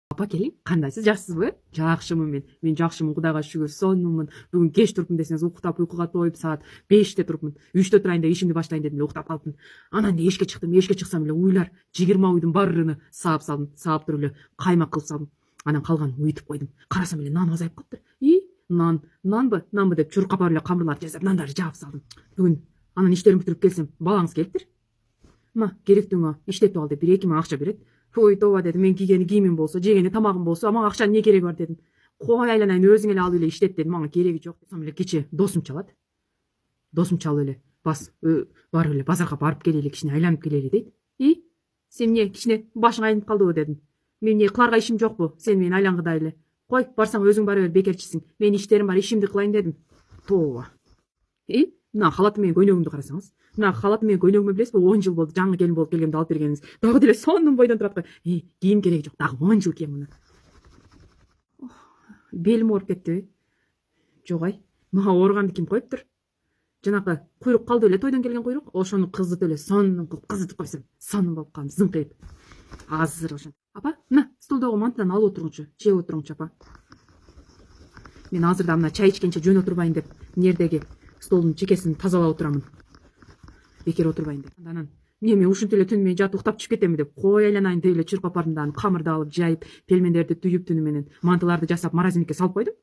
Апа келин, кандайсыз, жакшысызбы? Жакшымын мен. Мен жакшымын, Кудайга шүгүр. Сонунмун. Бүгүн кеч турупмун десеңиз, уктап уйкуга тоюп саат 5те турупмун. 3те турайын да ишимди баштайын дедим эле, уктап калыптын. Анан эшикке чыктым. Эшикке чыксам эле уйлар 20 уйдун баарыны саап салдым. Саап туруп эле каймак кылып салдым. Анан калганын уютуп койдум. Карасам эле нан азайып калыптыр. Нанбы деп чуркап барып эле камырларды жасап, нандарды жаап салдым. Бүгүн анан иштеримди бүтүрүп келсем, балаңыз келиптир. Керектүүңө иштетип ал деп 1-2 миң акча берет. Ой тоба дедим, мен кийгени кийимим болсо, жегени тамагым болсо, мага акчанын эмне кереги бар дедим. Кой айланайын, өзүң эле алып эле иштет дедим, мага кереги жок десем эле кече досум чалат. Досум чалып эле барып эле базарга барып келели, кичине айланып келели дейт. Сен эмне кичине башың айнып калдыбы дедим. Мен эмне кыларга ишим жокпу? Сен мени айлангыдай эле. Кой, барсаң өзүң бара бер, бекерчисиң. Мен иштерим бар, ишимди кылайын дедим. Тоба. Мына халатым менен көйнөгүмдү карасаңыз. Мына халатым менен көйнөгүмө билесизби, 10 жыл болду жаңы келин болуп келгенде алып бергениңиз. Дагы деле сонун бойдон турат го. Кийим кереги жок, дагы 10 жыл кийем муну. Белим ооруп кеттиби? Жок мага ооруганды ким коюптур? Жанакы куйрук калды эле, тойдон келген куйрук. Ошону кызытып эле сонун кылып кызытып койсом, сонун болуп калдым, зыңкыйып. Азыр ошо. Апа, мына стулдогу мантадан алып отуруңчу, жеп отуруңчу апа. Мен азыр да мына чай ичкенче жөн отурбайын деп, нердеги столдун чекесин тазалап отурамын. Бекер отурбайын деп. Анан мен ушинтип эле түнү менен жатып уктап түшүп кетемби деп, кой айланайын деп эле чуркап бардым да, камырды алып жайып, пельмендерди түйүп түнү менен, мантыларды жасап морозилникке салып койдум.